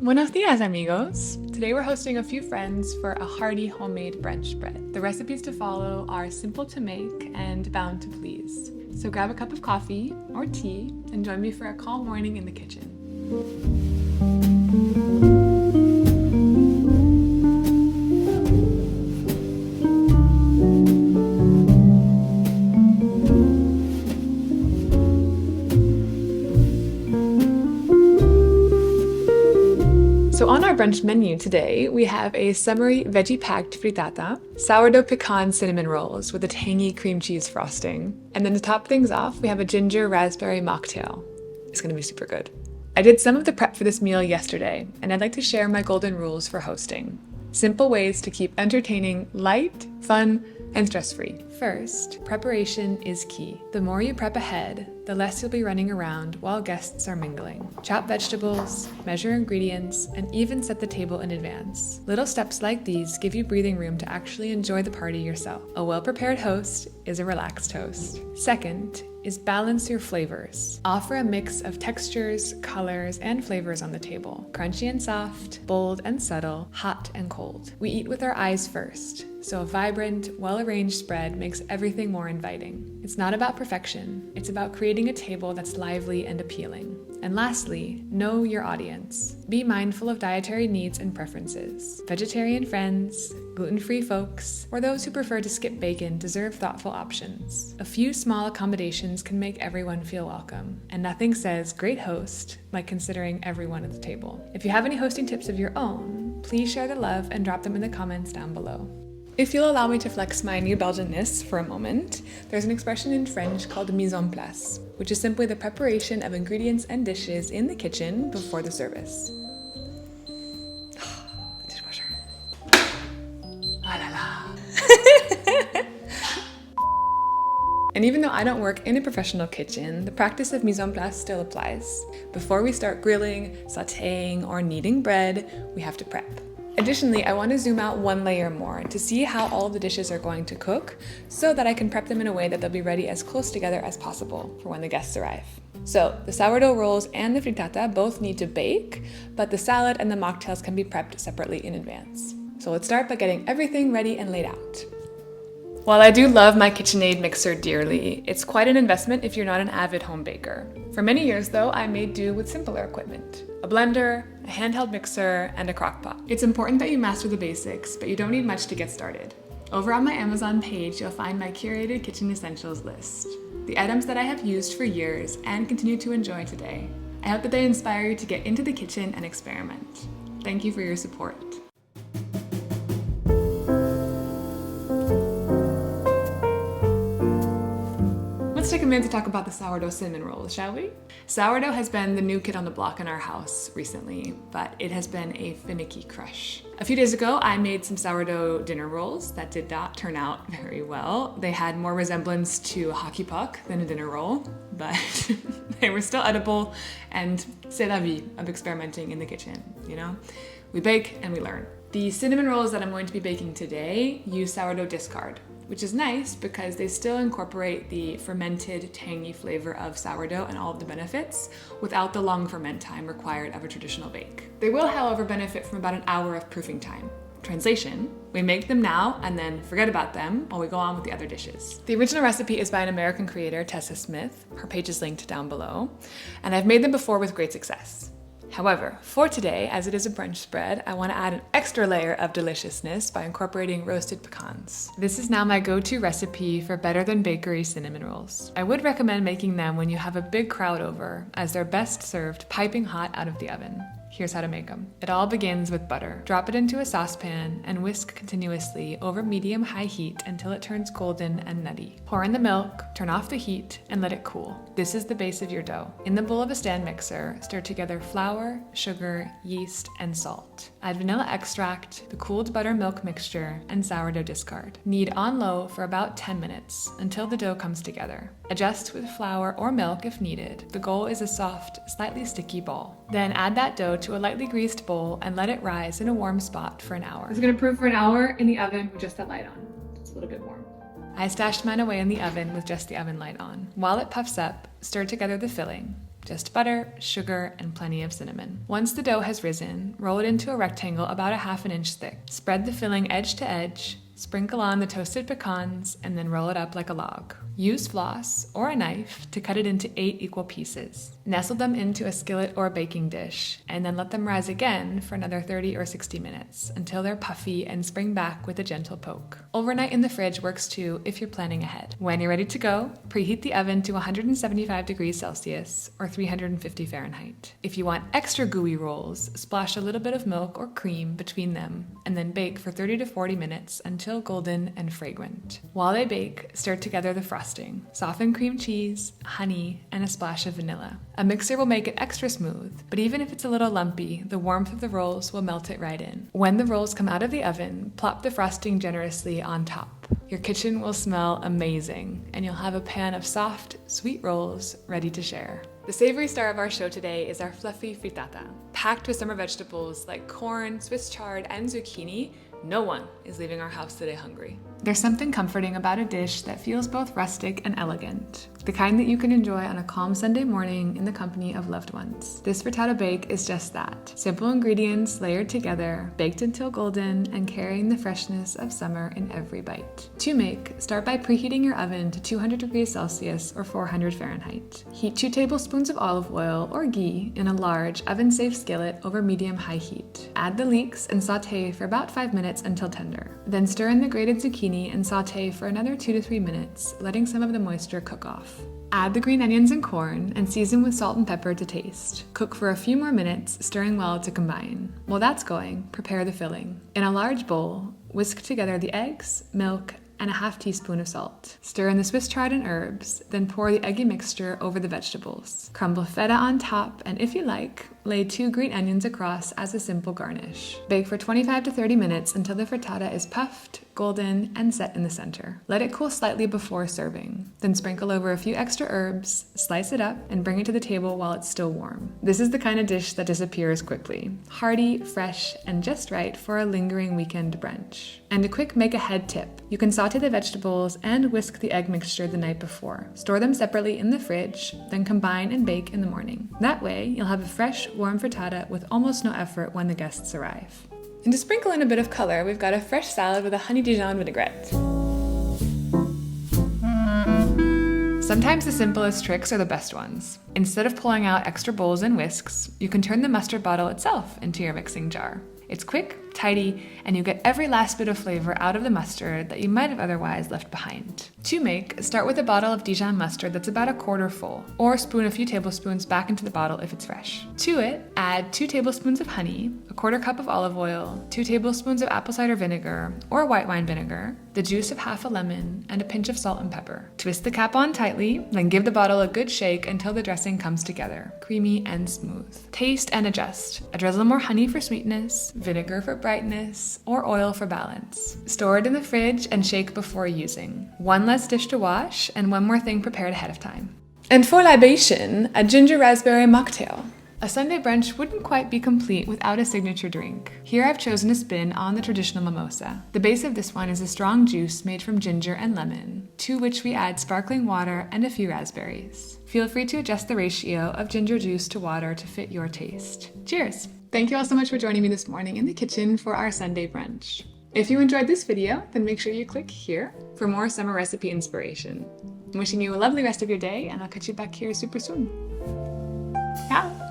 Buenos dias, amigos! Today we're hosting a few friends for a hearty homemade brunch spread. The recipes to follow are simple to make and bound to please. So grab a cup of coffee or tea and join me for a calm morning in the kitchen. So on our brunch menu today, we have a summery veggie-packed frittata, sourdough pecan cinnamon rolls with a tangy cream cheese frosting, and then to top things off, we have a ginger raspberry mocktail. It's gonna be super good. I did some of the prep for this meal yesterday, and I'd like to share my golden rules for hosting. Simple ways to keep entertaining light, fun, and stress-free. First, preparation is key. The more you prep ahead, the less you'll be running around while guests are mingling. Chop vegetables, measure ingredients, and even set the table in advance. Little steps like these give you breathing room to actually enjoy the party yourself. A well-prepared host is a relaxed host. Second is balance your flavors. Offer a mix of textures, colors, and flavors on the table. Crunchy and soft, bold and subtle, hot and cold. We eat with our eyes first, so a vibrant, well-arranged spread makes everything more inviting. It's not about perfection, it's about creating a table that's lively and appealing. And lastly, know your audience. Be mindful of dietary needs and preferences. Vegetarian friends, gluten-free folks, or those who prefer to skip bacon deserve thoughtful options. A few small accommodations can make everyone feel welcome, and nothing says great host like considering everyone at the table. If you have any hosting tips of your own, please share the love and drop them in the comments down below. If you'll allow me to flex my New Belgian-ness for a moment, there's an expression in French called mise en place, which is simply the preparation of ingredients and dishes in the kitchen before the service. Dishwasher. Ah la la. And even though I don't work in a professional kitchen, the practice of mise en place still applies. Before we start grilling, sautéing, or kneading bread, we have to prep. Additionally, I want to zoom out one layer more to see how all of the dishes are going to cook so that I can prep them in a way that they'll be ready as close together as possible for when the guests arrive. So the sourdough rolls and the frittata both need to bake, but the salad and the mocktails can be prepped separately in advance. So let's start by getting everything ready and laid out. While I do love my KitchenAid mixer dearly, it's quite an investment if you're not an avid home baker. For many years though, I made do with simpler equipment. A blender, a handheld mixer, and a crock pot. It's important that you master the basics, but you don't need much to get started. Over on my Amazon page, you'll find my curated kitchen essentials list. The items that I have used for years and continue to enjoy today. I hope that they inspire you to get into the kitchen and experiment. Thank you for your support. Let's take a minute to talk about the sourdough cinnamon rolls, shall we? Sourdough has been the new kid on the block in our house recently, but it has been a finicky crush. A few days ago, I made some sourdough dinner rolls that did not turn out very well. They had more resemblance to a hockey puck than a dinner roll, but they were still edible, and c'est la vie of experimenting in the kitchen, you know? We bake and we learn. The cinnamon rolls that I'm going to be baking today use sourdough discard, which is nice because they still incorporate the fermented, tangy flavor of sourdough and all of the benefits without the long ferment time required of a traditional bake. They will, however, benefit from about an hour of proofing time. Translation, we make them now and then forget about them while we go on with the other dishes. The original recipe is by an American creator, Tessa Smith. Her page is linked down below, and I've made them before with great success. However, for today, as it is a brunch spread, I want to add an extra layer of deliciousness by incorporating roasted pecans. This is now my go-to recipe for better than bakery cinnamon rolls. I would recommend making them when you have a big crowd over, as they're best served piping hot out of the oven. Here's how to make them. It all begins with butter. Drop it into a saucepan and whisk continuously over medium-high heat until it turns golden and nutty. Pour in the milk, turn off the heat, and let it cool. This is the base of your dough. In the bowl of a stand mixer, stir together flour, sugar, yeast, and salt. Add vanilla extract, the cooled buttermilk mixture, and sourdough discard. Knead on low for about 10 minutes until the dough comes together. Adjust with flour or milk if needed. The goal is a soft, slightly sticky ball. Then add that dough to a lightly greased bowl and let it rise in a warm spot for an hour. It's gonna proof for an hour in the oven with just that light on. It's a little bit warm. I stashed mine away in the oven with just the oven light on. While it puffs up, stir together the filling. Just butter, sugar, and plenty of cinnamon. Once the dough has risen, roll it into a rectangle about a half an inch thick. Spread the filling edge to edge, sprinkle on the toasted pecans, and then roll it up like a log. Use floss or a knife to cut it into 8 equal pieces. Nestle them into a skillet or a baking dish, and then let them rise again for another 30 or 60 minutes until they're puffy and spring back with a gentle poke. Overnight in the fridge works too if you're planning ahead. When you're ready to go, preheat the oven to 175 degrees Celsius or 350 Fahrenheit. If you want extra gooey rolls, splash a little bit of milk or cream between them and then bake for 30 to 40 minutes until golden and fragrant. While they bake, stir together the frosting, soften cream cheese, honey, and a splash of vanilla. A mixer will make it extra smooth, but even if it's a little lumpy, the warmth of the rolls will melt it right in. When the rolls come out of the oven, plop the frosting generously on top. Your kitchen will smell amazing, and you'll have a pan of soft, sweet rolls ready to share. The savory star of our show today is our fluffy frittata. Packed with summer vegetables like corn, Swiss chard, and zucchini, no one is leaving our house today hungry. There's something comforting about a dish that feels both rustic and elegant, the kind that you can enjoy on a calm Sunday morning in the company of loved ones. This frittata bake is just that. Simple ingredients layered together, baked until golden, and carrying the freshness of summer in every bite. To make, start by preheating your oven to 200 degrees Celsius or 400 Fahrenheit. Heat 2 tablespoons of olive oil or ghee in a large oven-safe skillet over medium-high heat. Add the leeks and sauté for about 5 minutes until tender. Then stir in the grated zucchini and sauté for another 2 to 3 minutes, letting some of the moisture cook off. Add the green onions and corn and season with salt and pepper to taste. Cook for a few more minutes, stirring well to combine. While that's going, prepare the filling. In a large bowl, whisk together the eggs, milk, and a half teaspoon of salt. Stir in the Swiss chard and herbs, then pour the eggy mixture over the vegetables. Crumble feta on top, and if you like, lay 2 green onions across as a simple garnish. Bake for 25 to 30 minutes until the frittata is puffed, golden, and set in the center. Let it cool slightly before serving. Then sprinkle over a few extra herbs, slice it up, and bring it to the table while it's still warm. This is the kind of dish that disappears quickly. Hearty, fresh, and just right for a lingering weekend brunch. And a quick make-ahead tip. You can sauté the vegetables and whisk the egg mixture the night before. Store them separately in the fridge, then combine and bake in the morning. That way, you'll have a fresh, warm frittata with almost no effort when the guests arrive. And to sprinkle in a bit of color, we've got a fresh salad with a honey Dijon vinaigrette. Sometimes the simplest tricks are the best ones. Instead of pulling out extra bowls and whisks, you can turn the mustard bottle itself into your mixing jar. It's quick, tidy, and you get every last bit of flavor out of the mustard that you might have otherwise left behind. To make, start with a bottle of Dijon mustard that's about a quarter full, or spoon a few tablespoons back into the bottle if it's fresh. To it, add 2 tablespoons of honey, a quarter cup of olive oil, 2 tablespoons of apple cider vinegar or white wine vinegar, the juice of half a lemon, and a pinch of salt and pepper. Twist the cap on tightly, then give the bottle a good shake until the dressing comes together, creamy and smooth. Taste and adjust. A drizzle more honey for sweetness, vinegar for brightness, or oil for balance. Store it in the fridge and shake before using. 1 less dish to wash, and 1 more thing prepared ahead of time. And for libation, a ginger raspberry mocktail. A Sunday brunch wouldn't quite be complete without a signature drink. Here I've chosen a spin on the traditional mimosa. The base of this one is a strong juice made from ginger and lemon, to which we add sparkling water and a few raspberries. Feel free to adjust the ratio of ginger juice to water to fit your taste. Cheers! Thank you all so much for joining me this morning in the kitchen for our Sunday brunch. If you enjoyed this video, then make sure you click here for more summer recipe inspiration. I'm wishing you a lovely rest of your day, and I'll catch you back here super soon. Ciao!